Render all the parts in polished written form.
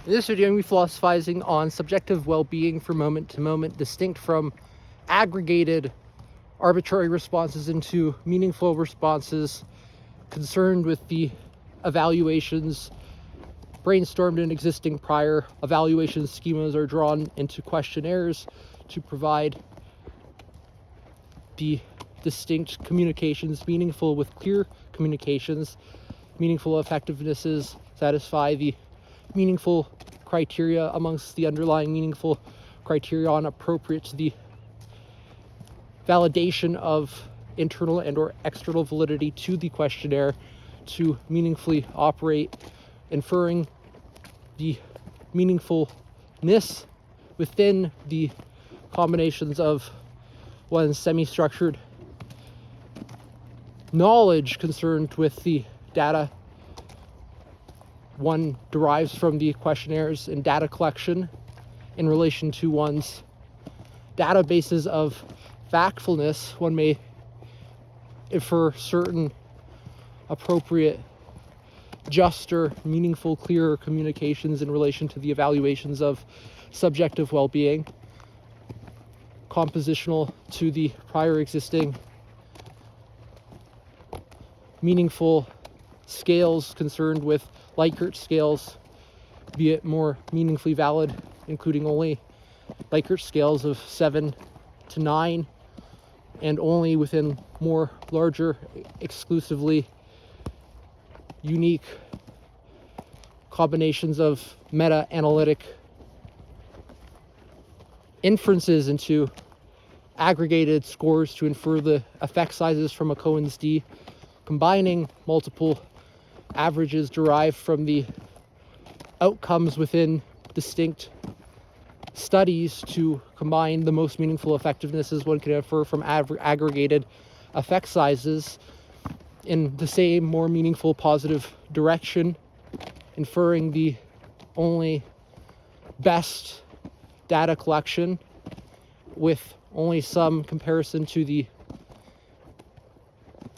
In this video, I'm going to be philosophizing on subjective well-being for moment to moment, distinct from aggregated arbitrary responses into meaningful responses, concerned with the evaluations brainstormed in existing prior. Evaluation schemas are drawn into questionnaires to provide the distinct communications, meaningful with clear communications. Meaningful effectivenesses satisfy the meaningful criteria amongst the underlying meaningful criterion appropriate to the validation of internal and or external validity to the questionnaire to meaningfully operate, inferring the meaningfulness within the combinations of one's semi-structured knowledge concerned with the data one derives from the questionnaires and data collection in relation to one's databases of factfulness. One may infer certain appropriate, juster, meaningful, clearer communications in relation to the evaluations of subjective well-being, compositional to the prior existing meaningful scales concerned with Likert scales, be it more meaningfully valid, including only Likert scales of 7 to 9, and only within more larger, exclusively unique combinations of meta-analytic inferences into aggregated scores to infer the effect sizes from a Cohen's d, combining multiple averages derived from the outcomes within distinct studies to combine the most meaningful effectivenesses one can infer from aggregated effect sizes in the same more meaningful positive direction, inferring the only best data collection with only some comparison to the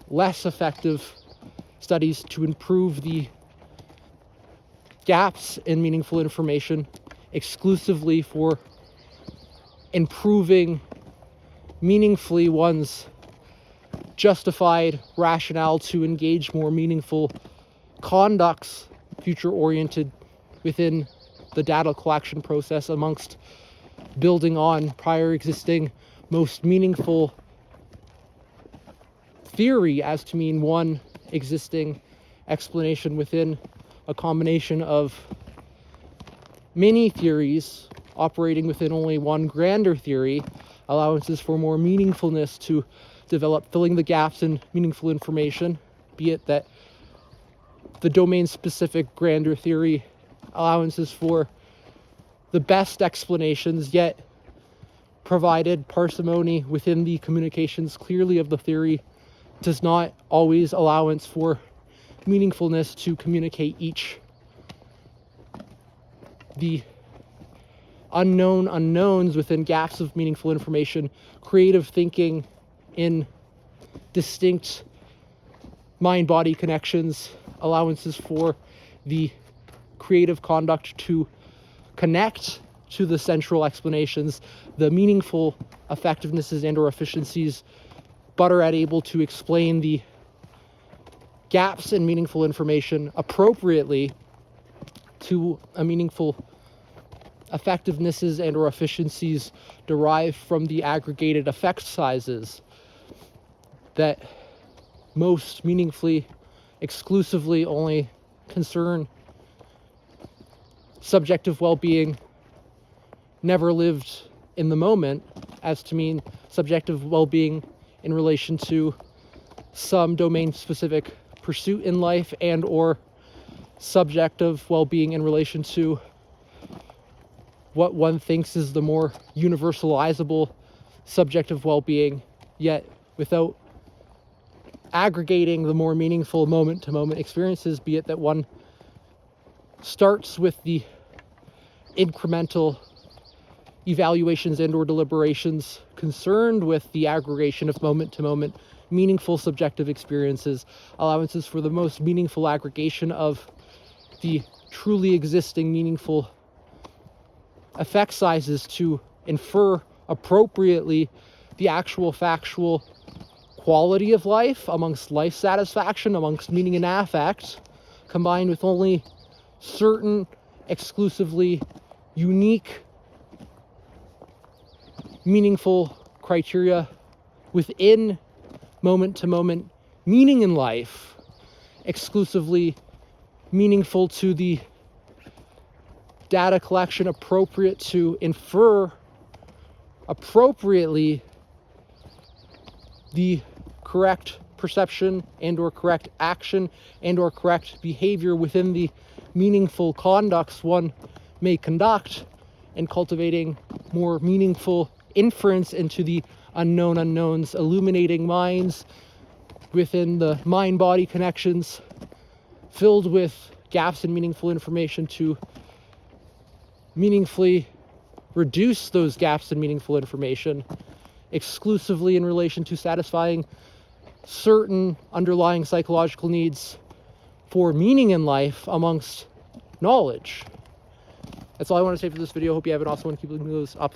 less effective studies to improve the gaps in meaningful information exclusively for improving meaningfully one's justified rationale to engage more meaningful conducts future oriented within the data collection process amongst building on prior existing most meaningful theory as to mean one existing explanation within a combination of many theories operating within only one grander theory, allowances for more meaningfulness to develop, filling the gaps in meaningful information, be it that the domain-specific grander theory allowances for the best explanations, yet provided parsimony within the communications clearly of the theory does not always allowance for meaningfulness to communicate each. The unknown unknowns within gaps of meaningful information, creative thinking in distinct mind-body connections, allowances for the creative conduct to connect to the central explanations, the meaningful effectivenesses and or efficiencies, but are able to explain the gaps in meaningful information appropriately to a meaningful effectivenesses and or efficiencies derived from the aggregated effect sizes that most meaningfully, exclusively only concern subjective well-being, never lived in the moment, as to mean subjective well-being in relation to some domain-specific pursuit in life and or subjective well-being in relation to what one thinks is the more universalizable subjective well-being, yet without aggregating the more meaningful moment-to-moment experiences, be it that one starts with the incremental evaluations and or deliberations concerned with the aggregation of moment-to-moment meaningful subjective experiences, allowances for the most meaningful aggregation of the truly existing meaningful effect sizes to infer appropriately the actual factual quality of life amongst life satisfaction, amongst meaning and affect, combined with only certain exclusively unique meaningful criteria within moment-to-moment meaning in life, exclusively meaningful to the data collection appropriate to infer appropriately the correct perception and or correct action and or correct behavior within the meaningful conducts one may conduct, and cultivating more meaningful inference into the unknown unknowns, illuminating minds within the mind-body connections filled with gaps in meaningful information to meaningfully reduce those gaps in meaningful information exclusively in relation to satisfying certain underlying psychological needs for meaning in life amongst knowledge. That's all I want to say for this video. Hope you have an awesome one. Keep looking those up.